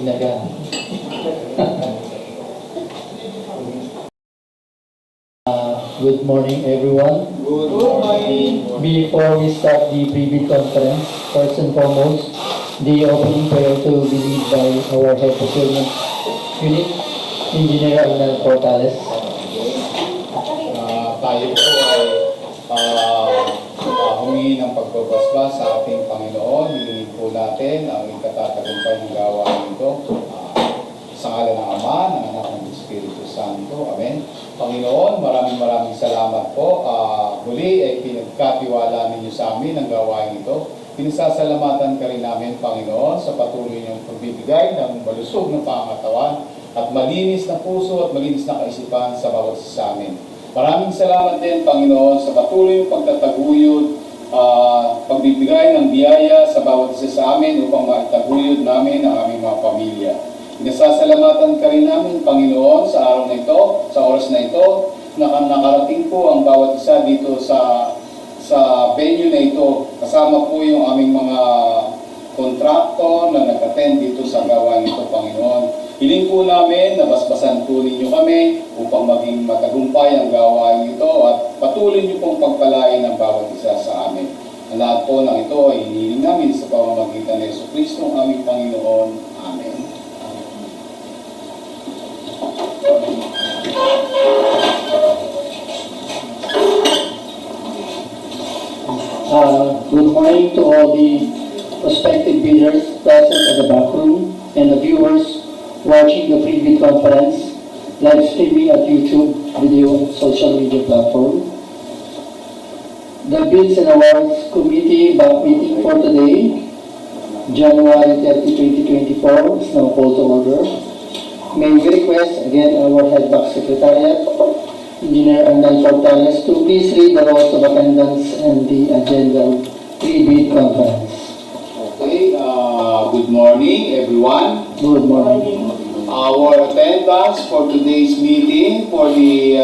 Naga. Good morning, everyone. Good morning. Before we start the pre-bid conference, first and foremost, the opening prayer to be led by our head procurement unit, Engineer Arnel Portales. Tayo po ay humingi ng pagbabasbas sa ating Panginoon. Hilingin po natin ang ikatatagumpay ng gawain ito. Sa ngalan ng Ama, ng Anak, ng Espiritu Santo. Amen. Panginoon, maraming salamat po. Muli ay pinagkatiwala ninyo sa amin ang gawain ito. Pinasasalamatan ka rin namin, Panginoon, sa patuloy niyong pagbibigay ng malusog na pangatawan at malinis na puso at malinis na kaisipan sa bawat isa sa amin. Maraming salamat din, Panginoon, sa patuloy ng pagtataguyod, pagbibigay ng biyaya sa bawat isa sa amin upang maitaguyod namin ang aming mga pamilya. Nasasalamatan ka rin namin, Panginoon, sa araw na ito, sa oras na ito, na nakarating po ang bawat isa dito sa venue na ito. Kasama po yung aming mga kontraktor na nag-attend dito sa gawain ito, Panginoon. Hiling po namin na basbasan po ninyo kami upang maging matagumpay ang gawain ito at patuloy niyo pong pagpalain ang bawat isa sa amin. Ang lahat po ng ito ay hinihiling namin sa pamamagitan ni Jesucristo, ang aming Panginoon. Amen. Good morning to all the prospective bidders present at the back room and the viewers watching the pre-bid conference, live streaming at YouTube, video, and social media platform. The Bids and Awards Committee back meeting for today, January 30, 2024, is now called to order. May we request again our Head Back Secretariat, Engineer Arnel Portales, to please read the rules of attendance and the agenda pre-bid conference. Okay, good morning everyone. Good morning. Our attendance for today's meeting for the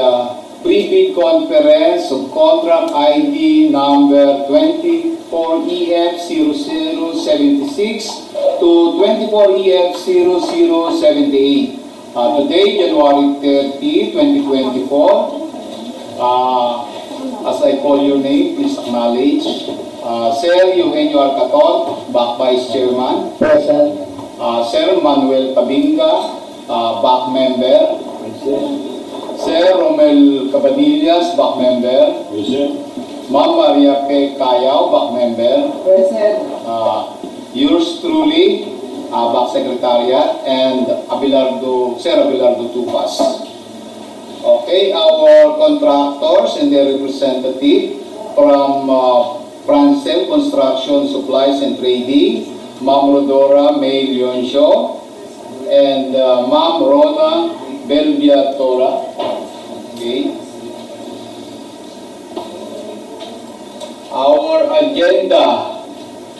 pre-bid conference of contract ID number 24EF0076 to 24EF0078. Today, January 30, 2024, as I call your name, please acknowledge. Sir Eugenio Arcaton, back Vice Chairman. Present. Sir Manuel Tabinga, back member. Sir Romel Cabadillas, back member. Ma'am Maria P. Cayaw, back member. Present. Yours truly, back secretariat, and Sir Abelardo Tupas. Okay, our contractors and their representative from Francel Construction Supplies and Trading, Ma'am Rodora May Leoncio, and Ma'am Rona Belviatora. Okay. Our agenda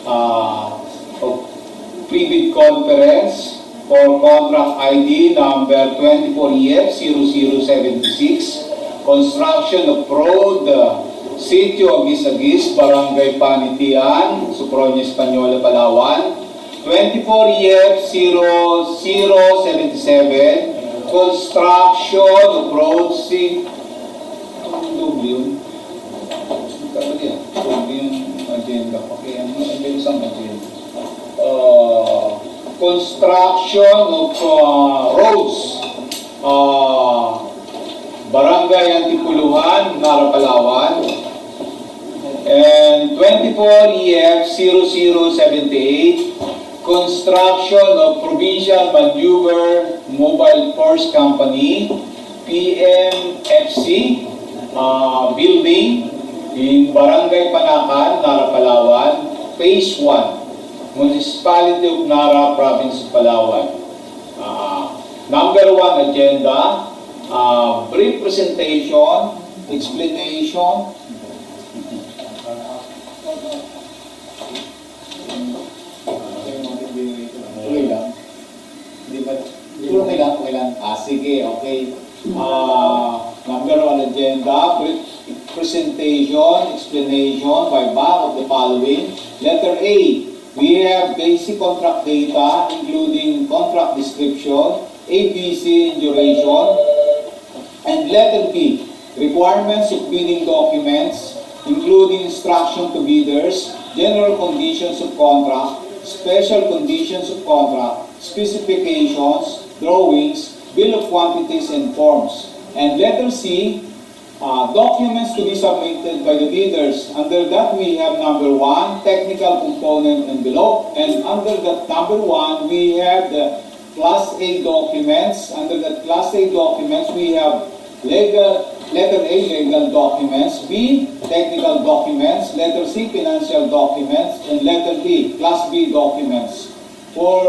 of pre-bid conference for contract ID number 24EF0076, construction of road Sitio, Agis-Agis, Barangay Panitian, Sofronio, Espñola, Palawan. 24EF0077, construction of road agenda. Okay, ang isang agenda. Construction of roads, Barangay Antipuluhan, Nara, Palawan, and 24EF0078, construction of Provincial Maneuver Mobile Force Company, PMFC, building in Barangay Panakan, Nara, Palawan, Phase 1, Municipality of Nara, Province of Palawan. Number 1 agenda, brief presentation, explanation. Okay lang. Okay lang. Sige, okay. Number 1 agenda, brief presentation, explanation by back of the following. Letter A, We have basic contract data, including contract description, ABC and duration, and letter B, requirements of bidding documents, including instruction to bidders, general conditions of contract, special conditions of contract, specifications, drawings, bill of quantities, and forms. And letter C, documents to be submitted by the bidders. Under that, we have number 1, technical component envelope. And under that number 1, we have the Class A documents. Under that Class A documents, we have letter A, legal documents, B, technical documents, letter C, financial documents, and letter D, Class B documents. For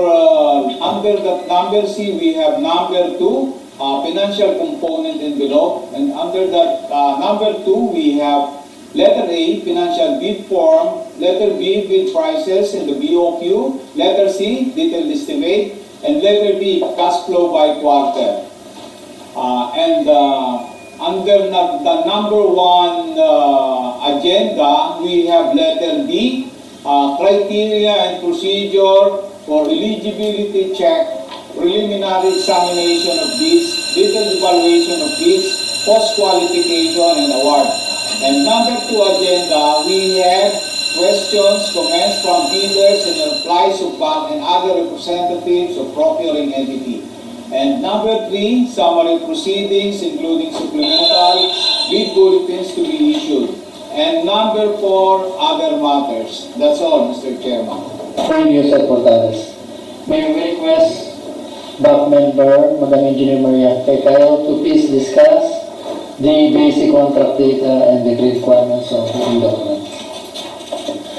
under that number C, we have number 2, financial component envelope, and under that number 2, we have letter A, financial bid form, letter B, bid prices and the BOQ, letter C, detailed estimate, and letter D, cash flow by quarter. Under the number 1 agenda, we have letter D, criteria and procedure for eligibility check, preliminary examination of bids, detailed evaluation of bids, post-qualification and award. And number 2 agenda, we have questions, comments from bidders and replies of bank and other representatives of procuring entity. And number 3, summary proceedings, including supplemental bid bulletins to be issued. And number 4, other matters. That's all, Mr. Chairman. Thank you, Sir Portales. May we request back member, Madam Engineer Maria Pecayo, to please discuss the basic contract data and the requirements of the documents.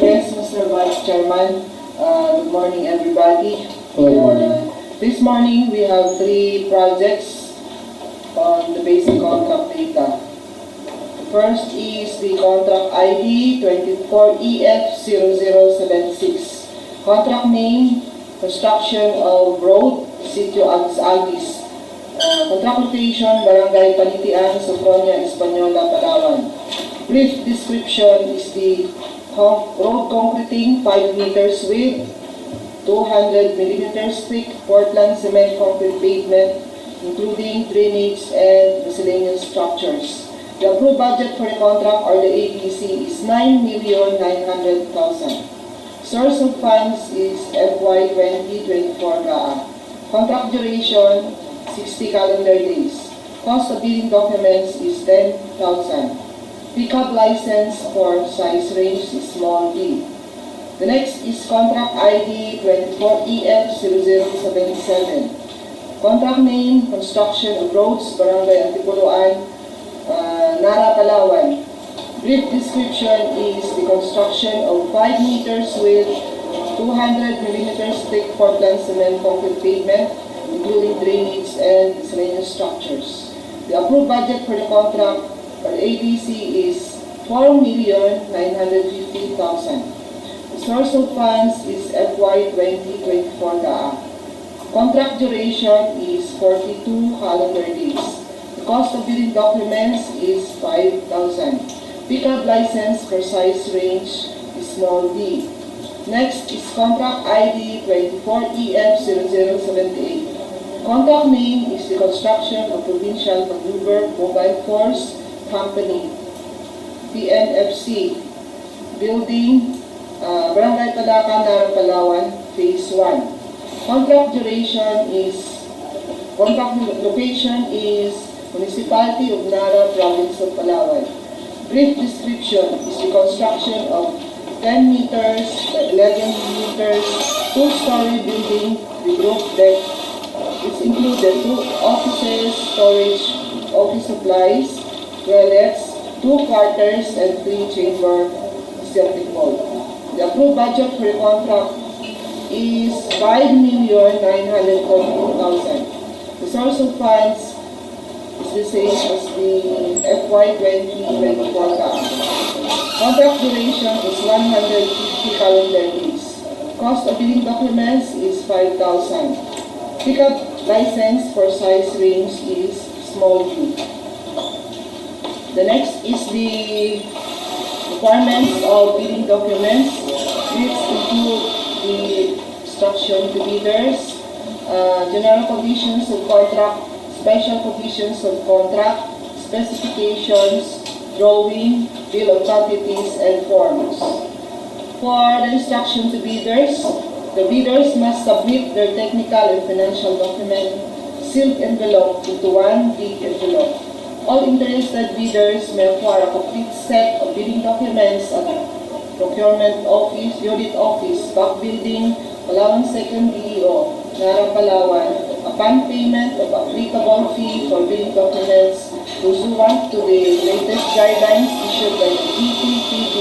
Yes, Mr. Vice Chairman. Good morning, everybody. Good morning. This morning, we have 3 projects on the basic contract data. First is the contract ID 24EF0076. Contract name, construction of road, Sitio, Agis-Agis. Contract location, Barangay Panitian, Sofronio, Espñola, Palawan. Brief description is the road concreting 5 meters width, 200 millimeters thick Portland cement concrete pavement, including drainage and miscellaneous structures. The approved budget for the contract or the ABC is 9,900,000. Source of funds is FY 2024 GAA. Contract duration 60 calendar days. Cost of bidding documents is 10,000. Pickup license for size range is small b. The next is contract ID 24EF0077. Contract name, construction of roads, Barangay Antipoloan, Nara, Palawan. Brief description is the construction of 5 meters with 200 millimeters thick Portland cement concrete pavement, including drainage and miscellaneous structures. The approved budget for the contract for the ABC is 4,950,000. The source of funds is FY 2024 GAA. Contract duration is 42 calendar days. The cost of bidding documents is 5,000. Pickup license for size range is small b. Next is contract ID 24EF0078. Contract name is the construction of Provincial Maneuver Mobile Force Company, PNFC, building Barangay Palacan, Nara, Palawan, Phase 1. Contract location is Municipality of Nara, Province of Palawan. Brief description is the construction of 10 meters by 11 meters, 2-story building with roof deck. It's included 2 offices, storage, office supplies, toilets, 2 quarters, and 3 chamber septic vault. The approved budget for the contract is 5,942,000. The source of funds is the same as the FY 2024 GAA. Contract duration is 150 calendar days. Cost of bidding documents is 5,000. Pickup license for size range is small b. The next is the requirements of bidding documents, which include instruction to bidders, general conditions of contract, special conditions of contract, specifications, drawing, bill of quantities, and forms. For the instruction to bidders, the bidders must submit their technical and financial document, sealed envelope into one big envelope. All interested bidders may acquire a complete set of bidding documents at the Procurement Office, Unit Office, Back Building, Palawan 2nd DEO, Nara, Palawan, upon payment of applicable fee for bidding documents pursuant to the latest guidelines issued by the DPPD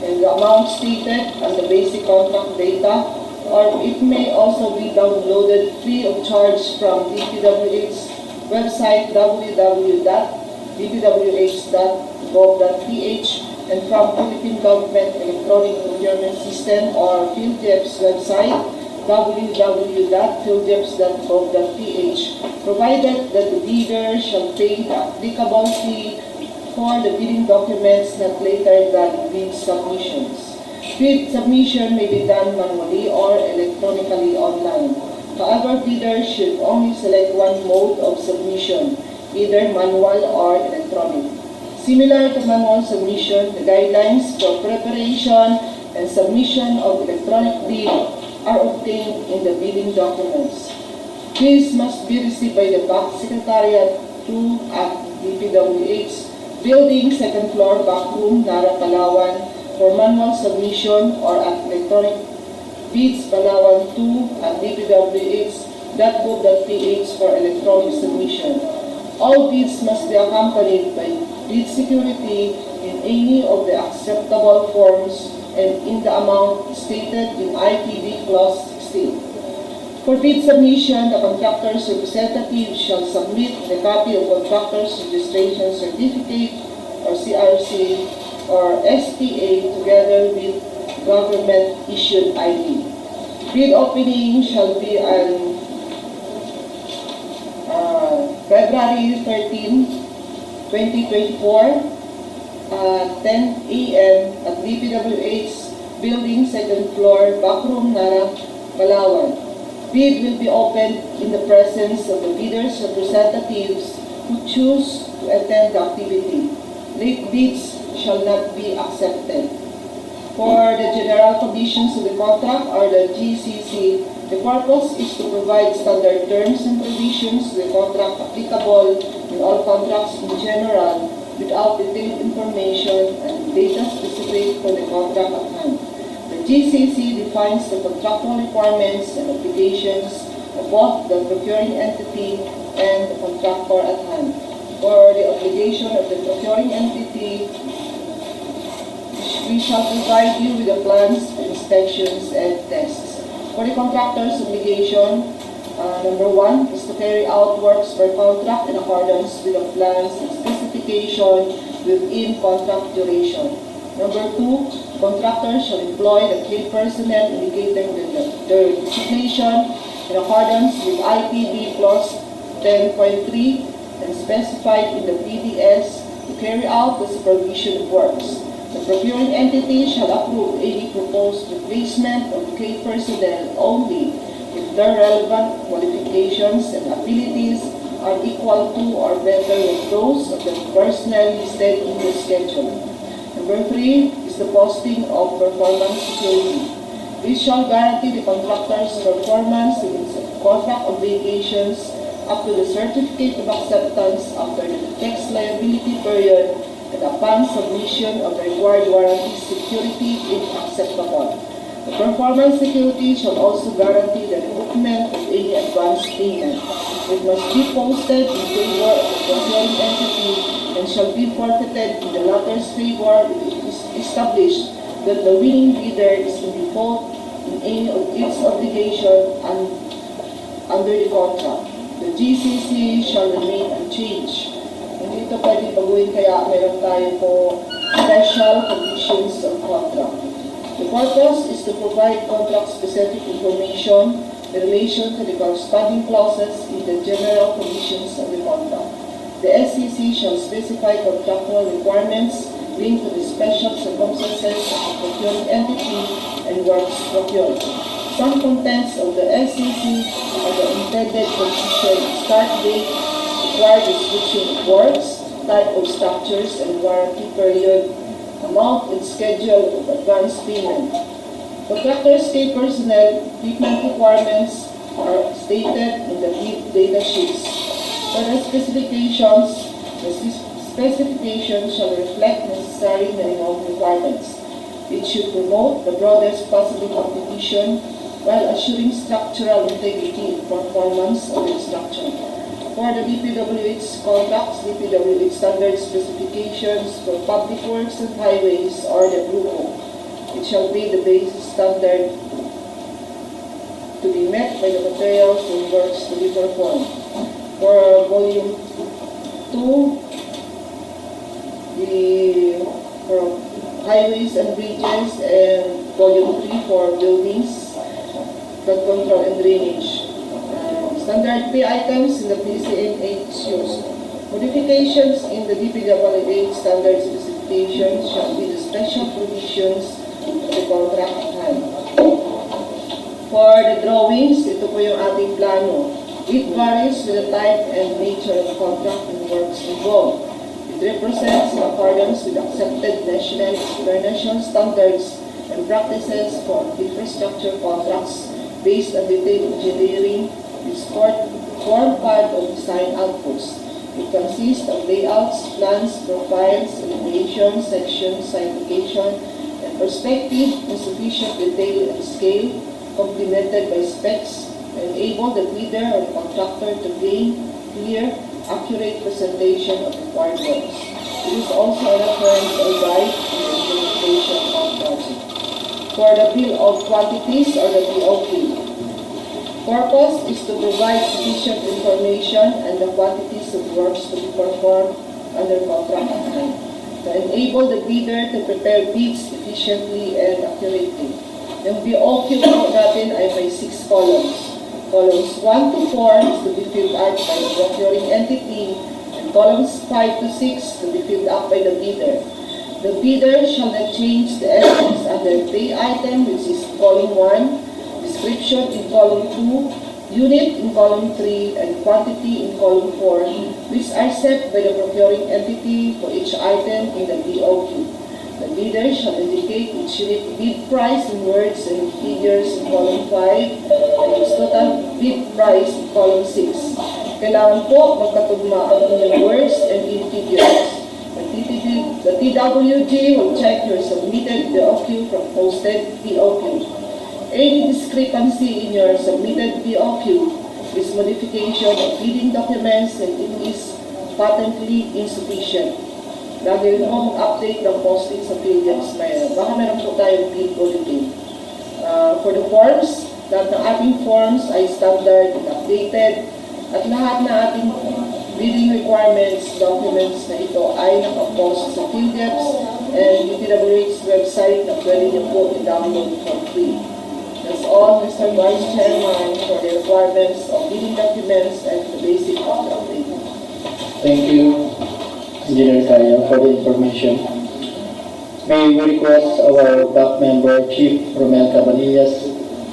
and the amount stated and the basic contract data, or it may also be downloaded free of charge from DPWH's website www.dpwh.gov.ph and from Philippine Government Electronic Procurement System or PhilGEP's website www.philgeps.gov.ph, provided that the bidder shall pay the applicable fee for the bidding documents not later than bid submissions. Bid submission may be done manually or electronically online. However, bidders should only select one mode of submission, either manual or electronic. Similar to manual submission, the guidelines for preparation and submission of electronic bid are obtained in the bidding documents. These must be received by the Back Secretariat 2 at DPWH, Building 2nd floor, Back Room, Nara, Palawan, for manual submission, or at electronic bids, Palawan 2 at dpwh.gov.ph for electronic submission. All bids must be accompanied by bid security in any of the acceptable forms and in the amount stated in ITD Clause 16. For bid submission, the contractor's representative shall submit the copy of contractor's registration certificate or CRC or SPA together with government-issued ID. Bid opening shall be on February 13, 2024, 10 a.m. at DPWH Building 2nd floor, Backroom, Nara, Palawan. Bid will be opened in the presence of the bidder's representatives who choose to attend the activity. Late bids shall not be accepted. For the general conditions of the contract or the GCC, the purpose is to provide standard terms and provisions to the contract applicable in all contracts in general without detailed information and data specific for the contract at hand. The GCC defines the contractual requirements and obligations of both the procuring entity and the contractor at hand. For the obligation of the procuring entity, we shall provide you with the plans, inspections, and tests. For the contractor's obligation, number 1 is to carry out works per contract in accordance with the plans and specification within contract duration. Number 2, contractors shall employ the key personnel indicating their designation in accordance with IPB Clause 10.3 and specified in the PDS to carry out the supervision of works. The procuring entity shall approve any proposed replacement of key personnel only if their relevant qualifications and abilities are equal to or better than those of the personnel listed in the schedule. Number 3 is the posting of performance security. This shall guarantee the contractor's performance in its contract obligations up to the certificate of acceptance after the tax liability period and upon submission of the required warranty security if acceptable. The performance security shall also guarantee the recoupment of any advance payment. It must be posted in favor of the procuring entity and shall be forfeited in the latter's favor if it is established that the winning bidder is in default in any of its obligations under the contract. The GCC shall remain unchanged. Hindi ito pwede baguhin kaya meron tayo po special conditions of contract. The purpose is to provide contract-specific information in relation to the corresponding clauses in the general conditions of the contract. The SCC shall specify contractual requirements linked to the special circumstances of the procuring entity and works procured. some contents of the SCC are the intended completion start date, required description of works, type of structures and warranty period, amount and schedule of advance payment. Contractors' key personnel equipment requirements are stated in the bid data sheets. For the specifications, the specifications shall reflect necessary minimum requirements. It should promote the broadest possible competition while assuring structural integrity and performance of the structure. For the DPWH contracts, DPWH standard specifications for public works and highways or the Grupo, it shall be the basis standard to be met by the materials and works to be performed. For Volume 2, for highways and bridges, and Volume 3 for buildings, flood control and drainage. Standard pay items in the PCNHUs. Modifications in the DPWH standard specifications shall be the special provisions of the contract at hand. For the drawings, ito po yung ating plano. It varies with the type and nature of the contract and works involved. It represents in accordance with accepted national and international standards and practices for infrastructure contracts based on detailed engineering. This form part of design outputs. It consists of layouts, plans, profiles, elevation, sections, citation, and perspective in sufficient detail and scale, complemented by specs, enable the bidder or the contractor to gain clear, accurate presentation of required works. It is also a reference or guide in the implementation of project. For the bill of quantities or the BOQ, purpose is to provide sufficient information and the quantities of works to be performed under contract at hand, to enable the bidder to prepare bids efficiently and accurately. Yung BOQ po natin ay may 6 columns. Columns 1 to 4 is to be filled out by the procuring entity, and columns 5 to 6 to be filled up by the bidder. The bidder shall not change the estimates under pay item, which is column 1, description in column 2, unit in column 3, and quantity in column 4, which are set by the procuring entity for each item in the BOQ. The bidder shall indicate each unit bid price in words and figures in column 5, and its total bid price in column 6. Kailangan po magkatugma ang inyong words and in figures. The TWG will check your submitted BOQ from posted BOQ. Any discrepancy in your submitted BOQ is modification of bidding documents and it is patently insufficient. Lagi rin po mag-update ng posting sa PDFs na yun. Baka meron po tayong bid bulletin. For the forms, lahat ng ating forms ay standard and updated at lahat na ating bidding requirements, documents na ito ay nakapost sa PDFs and UPWH's website na pwede niyo po i-download for free. That's all, Mr. Vice Chairman, for the requirements of bidding documents and the basic updating. Thank you, Engineer Kaya, for the information. May we request our back member, Chief Romel Cabanillas,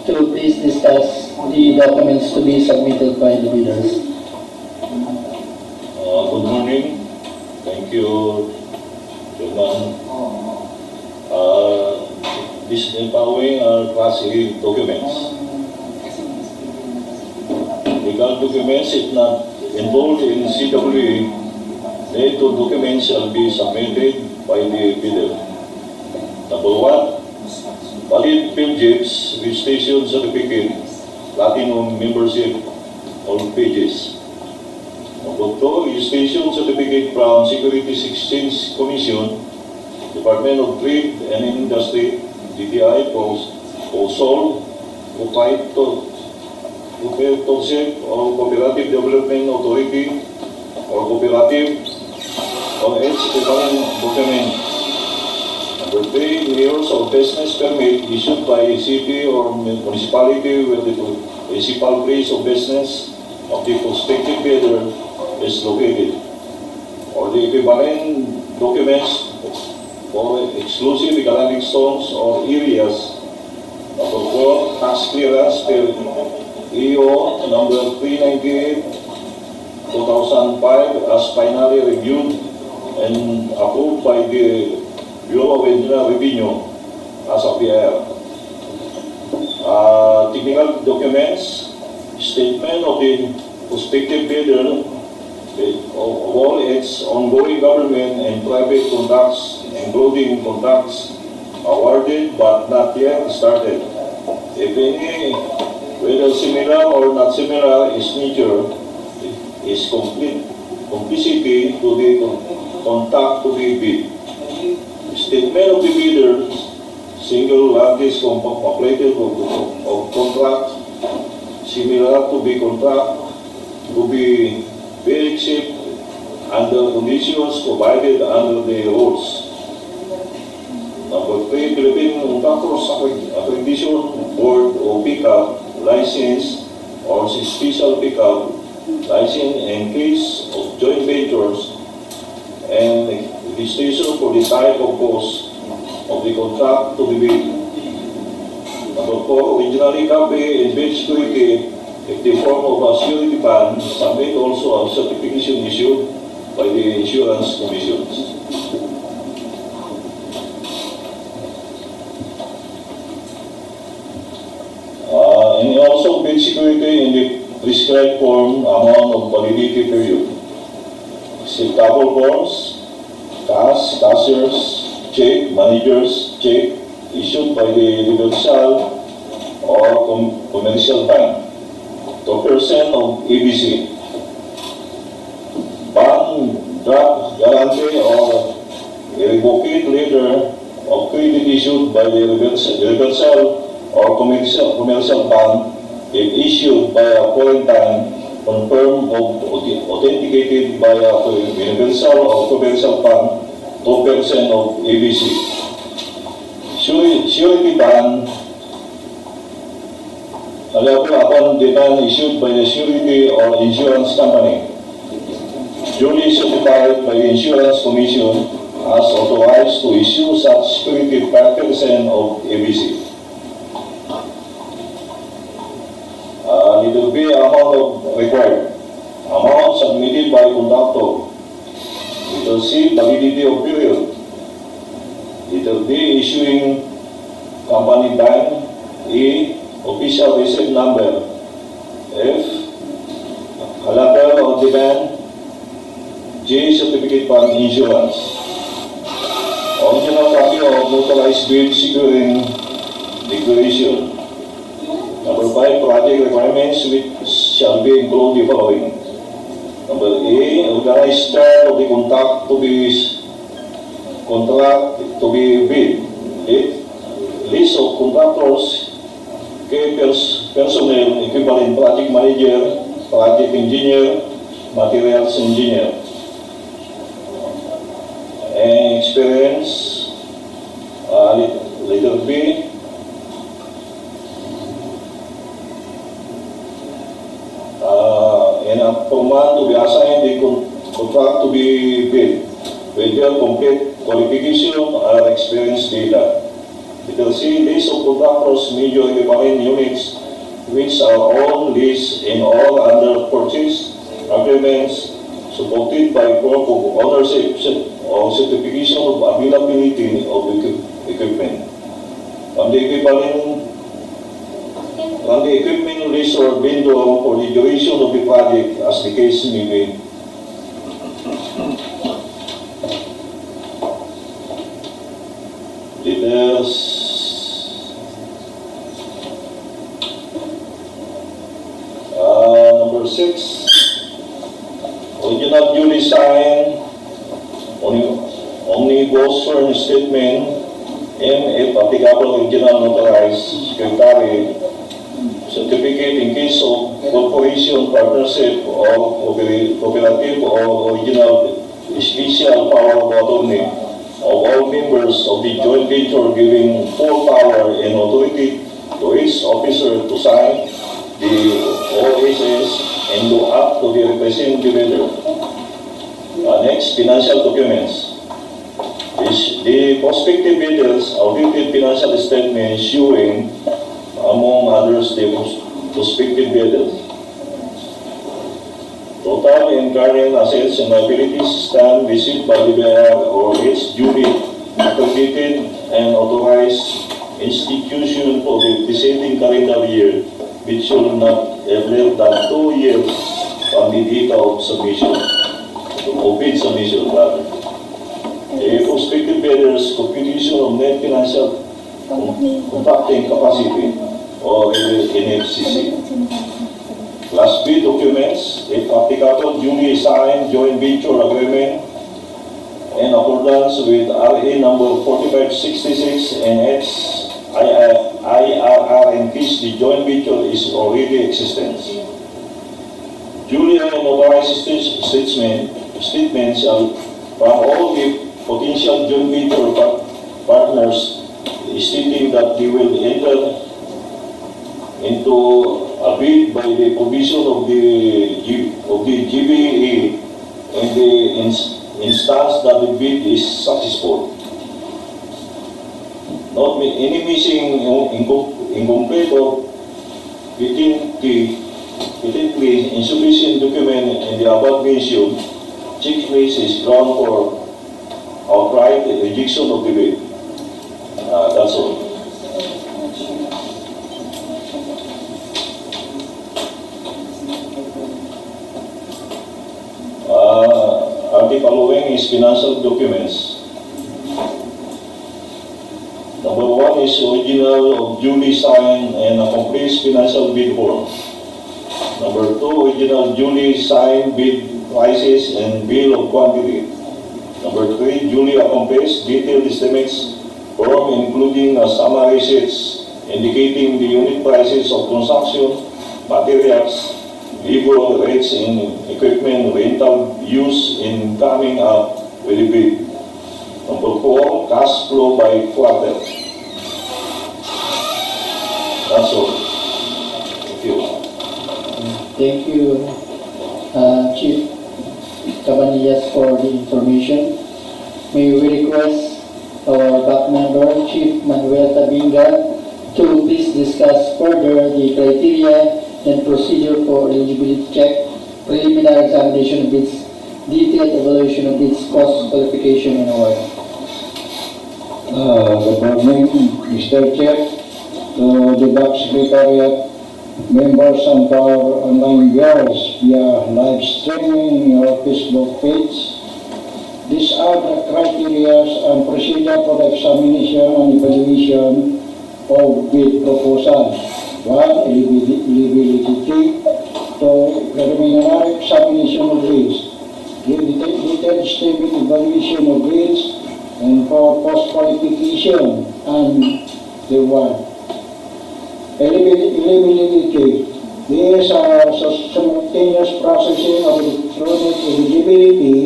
to please discuss the documents to be submitted by the bidders. Good morning. Thank you, Chairman. This is following are Class A documents. Legal documents, if not involved in CWA, the two documents shall be submitted by the bidder. Number 1, valid PIMJIPS registration certificate, platinum membership, all pages. Number 2, registration certificate from Securities Exchange Commission, Department of Trade and Industry, DTI, POSOL, Cooperative or Cooperative Development Authority, or Cooperative, or its equivalent document. Number 3, years of business permit issued by a city or municipality where the principal place of business of the prospective bidder is located, or the equivalent documents for exclusive economic zones or areas. Number 4, tax clearance per EO number 398/2005 as finally reviewed and approved by the Bureau of Internal Revenue as a PIR. Technical documents, statement of the prospective bidder of all its ongoing government and private contracts, including contracts awarded but not yet started. If any, whether similar or not similar, its nature is complicity to the contract to be bid. Statement of the bidder, single largest completed of contract, similar to the contract to be except under conditions provided under the rules. Number 3, Philippine Contractors Accreditation Board o PICAP license or special PICAP license in case of joint ventures and registration for the type of cost of the contract to be bid. Number 4, originally copy and bid security if the form of a security bond, submit also a certification issued by the insurance commissions. And also bid security in the prescribed form amount of validity period. Acceptable forms, cash, cashier's check, manager's check issued by the universal or commercial bank. 2% of EBC. Bank, draft, guarantee, or irrevocate letter of credit issued by the universal or commercial bank if issued by a foreign bank, confirmed or authenticated by a universal or commercial bank, 2% of EBC. Surety bond, allowable upon demand issued by the surety or insurance company, duly certified by the insurance commission as authorized to issue such security 5% of ABC. Little B, amount of required. Amount submitted by conductor. Little C, validity of period. Little D, issuing company bank. E, official receipt number. F, letter of demand. G, certificate fund insurance. Original copy of notarized bid securing declaration. Number 5, project requirements which shall be included the following. Number A, organized chart of the contract to be bid. List of contractors, key personnel, equivalent project manager, project engineer, materials engineer. And experience, letter B, and a command to be assigned the contract to be bid with their complete qualification or experience data. Letter C, list of contractors, major equivalent units which are all leased in all under purchase agreements supported by proof of ownership or certification of availability of equipment. On the equipment list or vendor for the duration of the project as the case may be. Number 6, original duly signed omnibus firm statement, if applicable, original notarized secretary certificate in case of corporation, partnership, or cooperative, or original special power of attorney of all members of the joint venture, giving full power and authority to its officer to sign the OSS and to act to the representative bidder. Next, financial documents. The prospective bidders audited financial statements showing, among others prospective bidders. Total and current assets and liabilities stand received by the BIR or its duly accredited and authorized institution for the preceding calendar year, which should not have less than 2 years from the date of submission, of bid submission rather. A prospective bidders computation of net financial contracting capacity or NFCC. Class B documents, if applicable, duly signed joint venture agreement in accordance with RA number 4566 and its IRR in case the joint venture is already existent. Duly authorized statements from all the potential joint venture partners stating that they will enter into a bid by the provision of the GBA in the instance that the bid is successful. Not any missing, incomplete or patently insufficient document in the above mentioned checklist is ground for outright rejection of the bid. That's all. The following is financial documents. Number 1 is original of duly signed and accomplished financial bid form. Number 2, original duly signed bid prices and bill of quantity. Number 3, duly accomplished detailed estimates form including a summary sheets indicating the unit prices of construction, materials, labor rates in equipment rental use in coming up with the bid. Number 4, cash flow by quarter. That's all. Thank you. Thank you, Chief Cabanillas, for the information. May we request our back member, Chief Manuel Tabinga, to please discuss further the criteria and procedure for eligibility check, preliminary examination of bids, detailed evaluation of bids, cost, qualification, and award. Good morning, Mr. Chair, the Back Secretariat, members and our online viewers via live streaming in your Facebook page. These are the criteria and procedure for the examination and evaluation of bid proposals. 1. Eligibility. 2. Preliminary examination of bids. Detailed statement evaluation of bids. And 4. Post-qualification and reward. Eligibility. These are simultaneous processing of electronic eligibility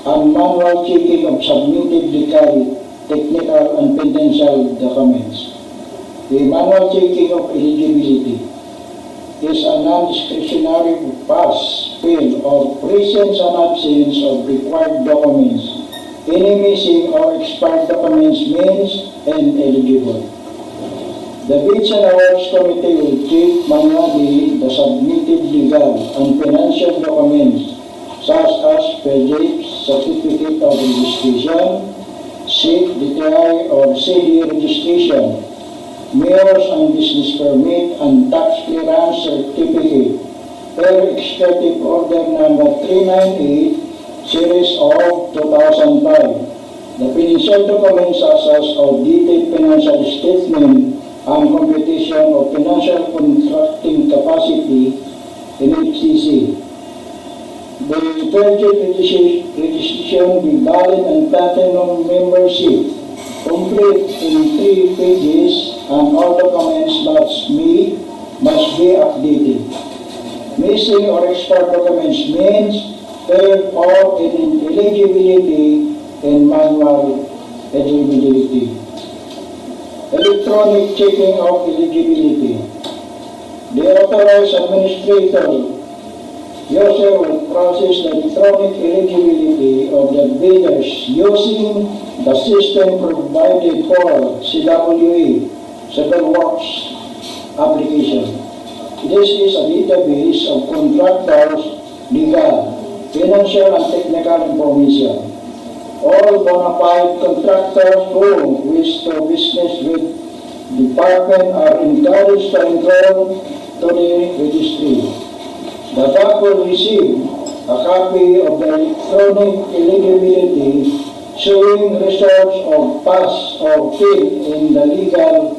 and manual checking of submitted legal, technical, and potential documents. The manual checking of eligibility is a non-discretionary pass, fail, or presence and absence of required documents. Any missing or expired documents means ineligible. The Bids and Awards Committee will check manually the submitted legal and financial documents such as Brgy, Certificate of Registration, SIC, DTI, or CD registration, Mayor's and Business Permit, and Tax Clearance Certificate per Executive Order Number 398, Series of 2005. The financial documents such as audited financial statement and computation of financial contracting capacity in HCC. The Brgy registration be valid and platinum membership, complete in 3 pages, and all documents must be updated. Missing or expired documents means failed or ineligibility in manual eligibility. Electronic checking of eligibility. The authorized administrator user will process the electronic eligibility of the bidders using the system provided for CWA, Civil Works application. This is a database of contractors' legal, financial, and technical information. All bona fide contractors who wish to business with department are encouraged to enroll to the registry. The DAC will receive a copy of the electronic eligibility showing results of pass or fail in the legal,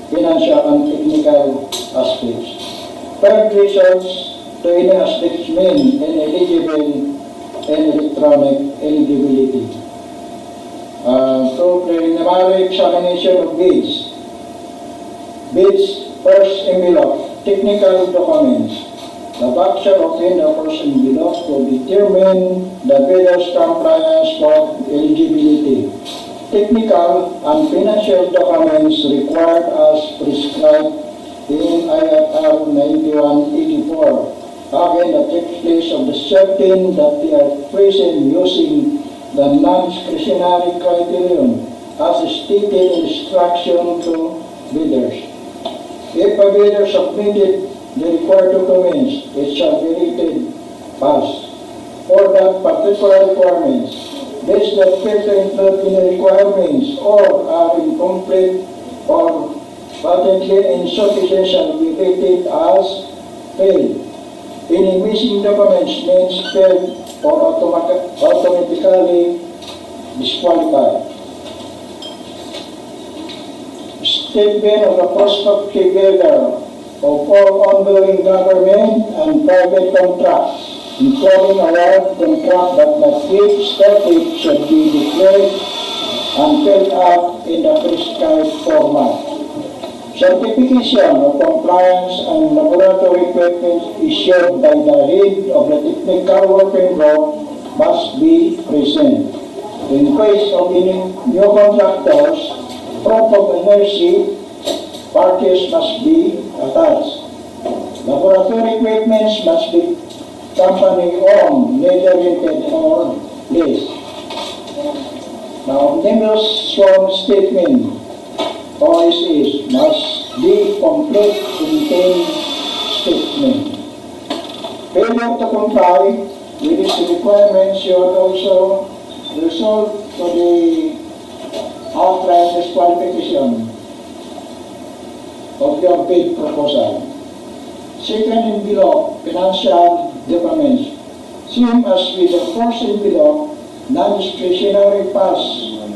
financial, and technical aspects. Third results to any aspects mean ineligible and electronic eligibility. So preliminary examination of bids. Bids, first envelope, technical documents. The box shall open the first envelope to determine the bidder's compliance for eligibility. Technical and financial documents required as prescribed in IFR 9184. Again, the checklist of the certain that they are present using the non-discretionary criterion as stated in instruction to bidders. If a bidder submitted the required documents, it shall be rated pass. For that particular requirements, bids that fail to include any requirements or are incomplete or patently insufficient shall be rated as failed. Any missing documents means failed or automatically disqualified. Statement of the prospective bidder of all ongoing government and private contracts, including award contract that not yet started, should be declared and filled out in the prescribed format. Certification of compliance and laboratory equipment issued by the head of the technical working group must be present. In case of any new contractors, proof of ownership parties must be attached. Laboratory equipment must be company-owned, neither rented or leased. Now, omnibus sworn statement OSS must be complete contained statement. Failure to comply with these requirements should also result to the outright disqualification of your bid proposal. Second envelope, financial documents. Same as with the first envelope, non-discretionary pass,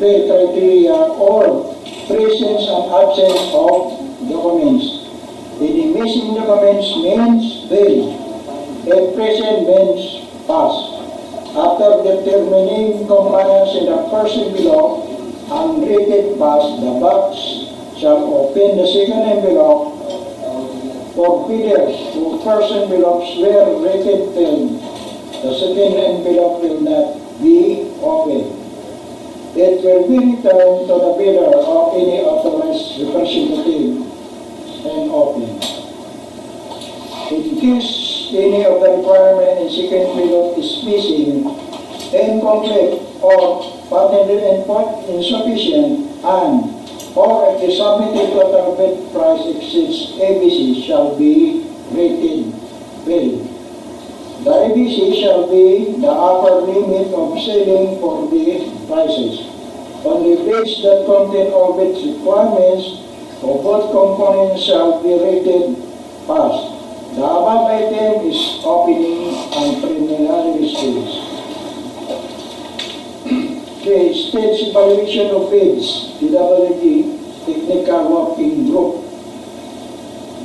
fail criteria, or presence and absence of documents. Any missing documents means fail. If present means pass. After determining compliance in the first envelope and rated pass, the box shall open the second envelope. For bidders whose first envelopes were rated failed, the second envelope will not be opened. It will be returned to the bidder or any authorized representative and opened. In case any of the requirement in second envelope is missing, incomplete, or patently insufficient, and or if the submitted total bid price exceeds ABC shall be rated failed. The ABC shall be the upper limit of ceiling for the prices. Only bids that contain all bids requirements of both components shall be rated pass. The above item is opening and preliminary stage. The stage evaluation of bids, Brgy, Technical Working Group.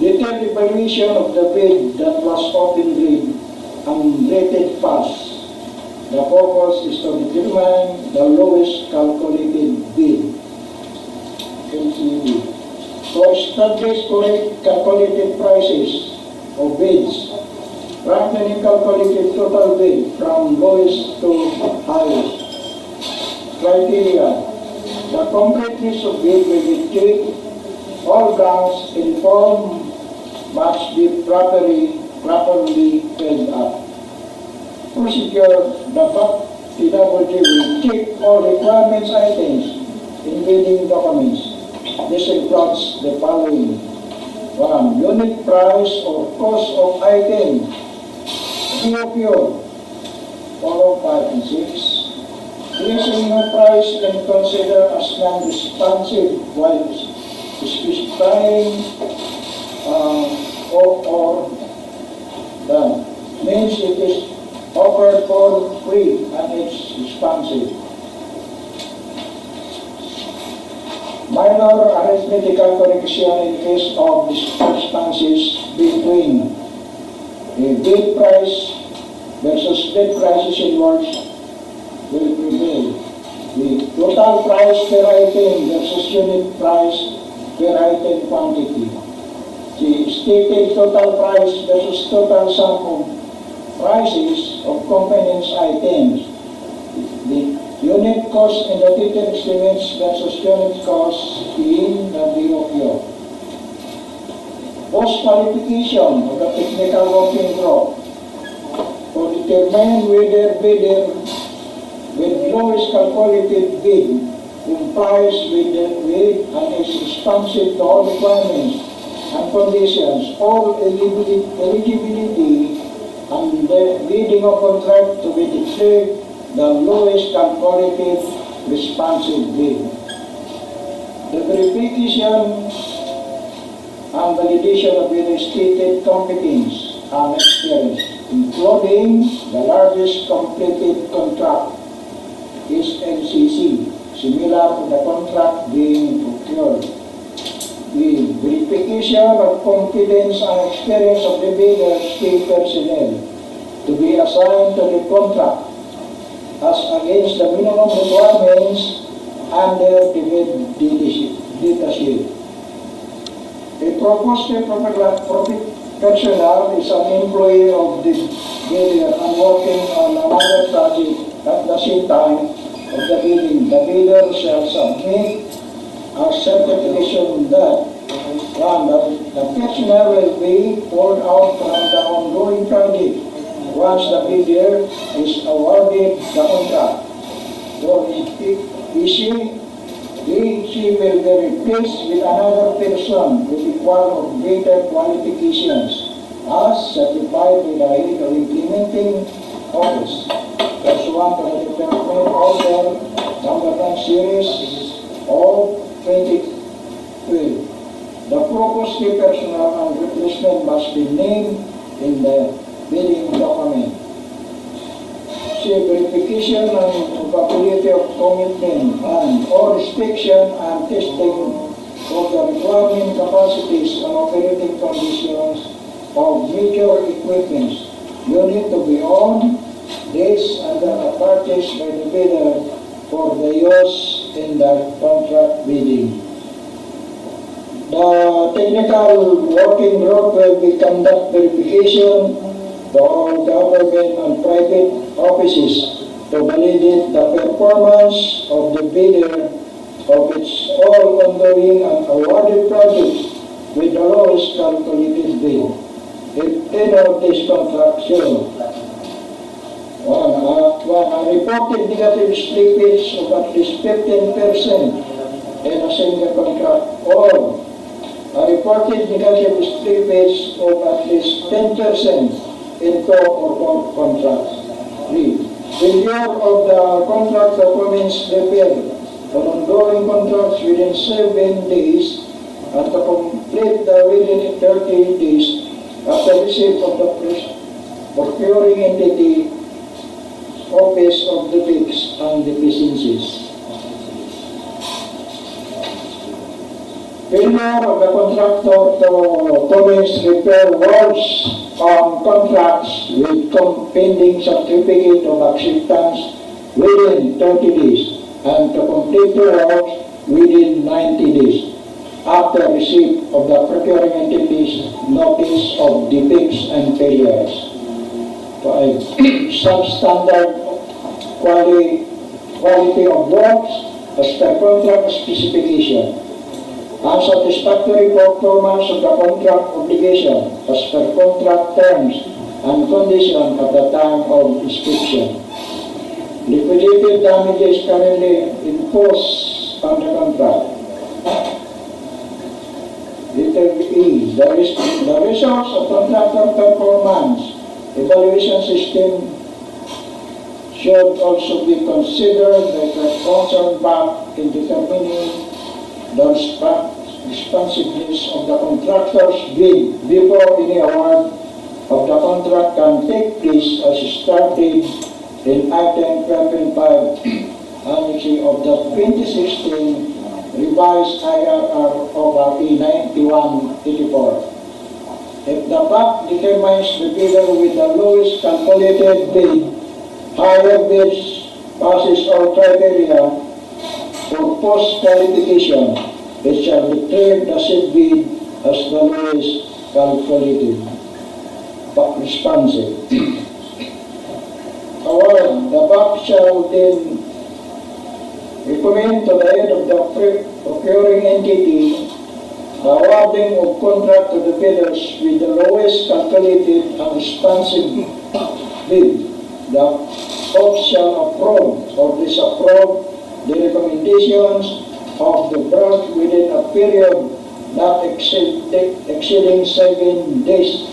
Detailed evaluation of the bid that was open bid and rated pass. The purpose is to determine the lowest calculated bid. LCB. To establish correct calculated prices of bids. Ranking calculated total bid from lowest to highest. Criteria. The complete list of bid will be checked. All blanks in form must be properly filled up. Procedure. The TWG will check all requirements items in bidding documents. This includes the following: 1. Unit price or cost of item. BOQ. 4, 5, and 6. Placing no price can consider as non-responsive while specifying or done. Means it is offered for free and it's responsive. Minor arithmetical correction in case of discrepancies between a bid price versus bid prices in words will prevail. The total price per item versus unit price per item quantity. The stated total price versus total sum of prices of components items. The unit cost in the detailed estimates versus unit cost in the BOQ. Post-qualification of the technical working group to determine whether bidder with lowest calculated bid complies with and is responsive to all requirements and conditions, all eligibility and the bidding of contract to be declared the lowest calculated responsive bid. The verification and validation of the stated competence and experience, including the largest completed contract, is LCC, similar to the contract being procured. The verification of competence and experience of the bidder state personnel to be assigned to the contract as against the minimum requirements under the data sheet. A proposed personnel is an employee of the bidder and working on another project at the same time of the bidding. The bidder shall submit a certification that the personnel will be pulled out from the ongoing project once the bidder is awarded the contract. So she will be replaced with another person with equal or greater qualifications as certified by the head of implementing office. Pursuant to the Development Order number 1 series of 2012. The proposed personnel and replacement must be named in the bidding document. Verification and probability of commitment and or inspection and testing of the requirement capacities and operating conditions of major equipment unit to be owned, this and then purchased by the bidder for the use in the contract bidding. The technical working group will be conduct verification to all government and private offices to validate the performance of the bidder of its all ongoing and awarded projects with the lowest calculated bid. If any of these contracts show a reported negative slippage of at least 15% in a single contract, or a reported negative slippage of at least 10% in two or more contracts. 3. Failure of the contract performance repair on ongoing contracts within 7 days and to complete the within 30 days after receipt of the procuring entity office of the defects and deficiencies. Failure of the contractor to commence repair works on contracts with pending certificate of acceptance within 30 days and to complete the works within 90 days after receipt of the procuring entity's notice of defects and failures. 5. Substandard quality of works as per contract specification. Unsatisfactory performance of the contract obligation as per contract terms and conditions at the time of inspection. Liquidated damages currently imposed on the contract. Letter E, the results of contractor performance evaluation system should also be considered by the concerned bank in determining the responsiveness of the contractor's bid before any award of the contract can take place as stated in item 12.5 Annex of the 2016 revised IRR over E9184. If the bank determines the bidder with the lowest calculated bid, higher bids passes all criteria for post-qualification, it shall declare the said bid as the lowest calculated responsive. However, the bank shall then recommend to the head of the procuring entity the awarding of contract to the bidders with the lowest calculated and responsive bid. The board shall approve or disapprove the recommendations of the board within a period not exceeding 7 days,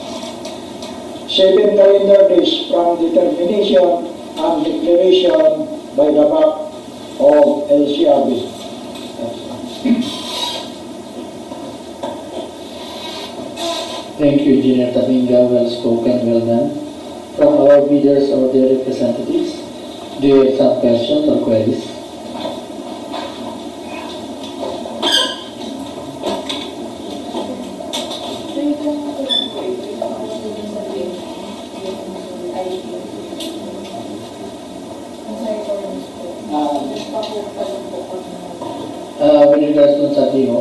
7 calendar days from determination and declaration by the bank of LCRB. Thank you, Engineer Tabinga. Well spoken, well done. From our bidders or their representatives, do you have some questions or queries? With regards to Sitio,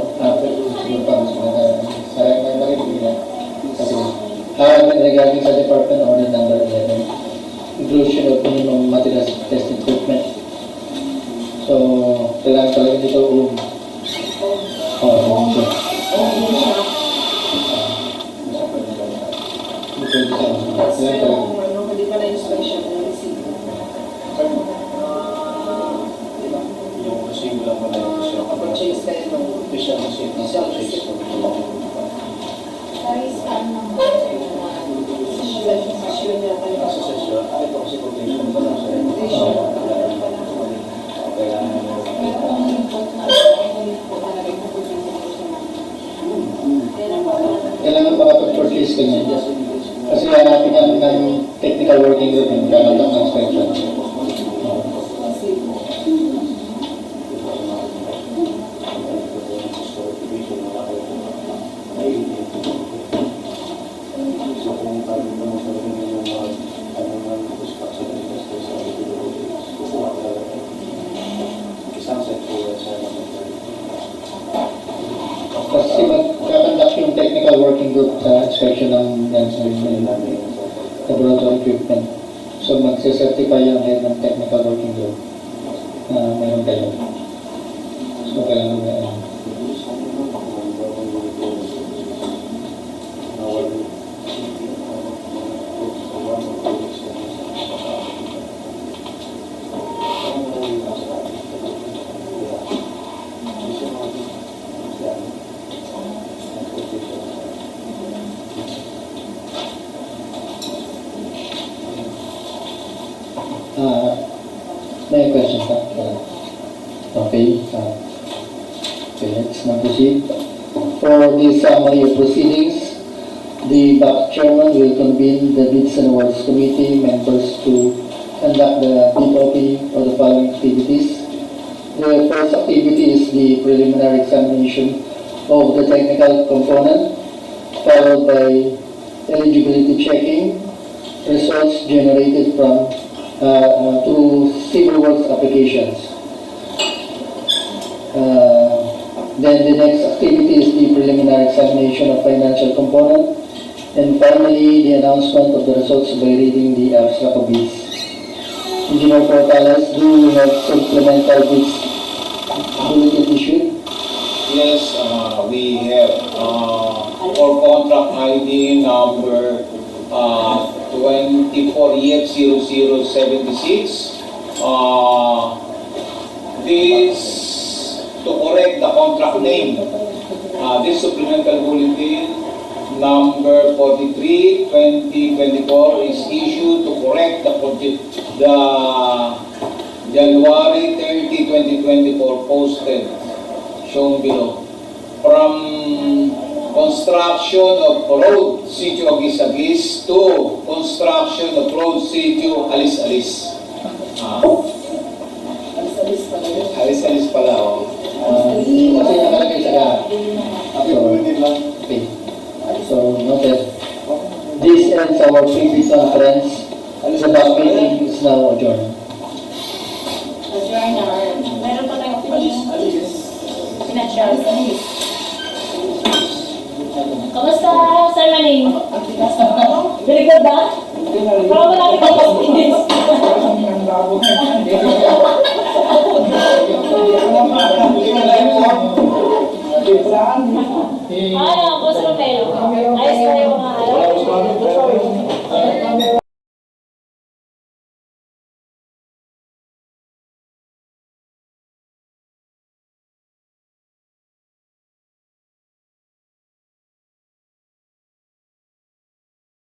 regarding sa Department Order Number 11, inclusion of minimum materials test equipment. So, kailangan talaga dito Hindi pa na-inspection ng receipt. Yung kasi wala pa na yung Purchase kayo ng official receipt ng purchase for sa session. Ito kasi quotation pa lang sa kailangan makapag-purchase ka niya. Kasi hanapin natin ng technical working group yung kanalang ng inspection. Kasi magkakandak yung technical working group sa inspection ng laboratory equipment. So magsicertify yung head ng technical working group na meron kayo. So kailangan na may question pa? Okay. Okay, let's now proceed. For the summary of proceedings, the BAC chairman will convene the Bids and Awards Committee members to conduct the BOP or the following activities. The first activity is the preliminary examination of the technical component, followed by eligibility checking, results generated from through civil works applications. Then the next activity is the preliminary examination of financial component, and finally the announcement of the results by reading the abstract of bids. Engineer Portales, do you have supplemental bids bulletin issued? Yes, we have for contract ID number 24EF0076. This to correct the contract name This supplemental bulletin number 43, 2024 is issued to correct the January 30, 2024 posted shown below. From construction of road Sitio Agis-Agis to construction of road Sitio Agis-Agis. Agis-Agis pala, oh. Kasi nakalagay sa lahat. Okay. So, noted. This ends our previous conference. The back meeting is now adjourned. Adjourn na. Meron pa tayong pinadyan. Kamusta, Sir Manning? Very good ba? Parang malaki ka pa Ano,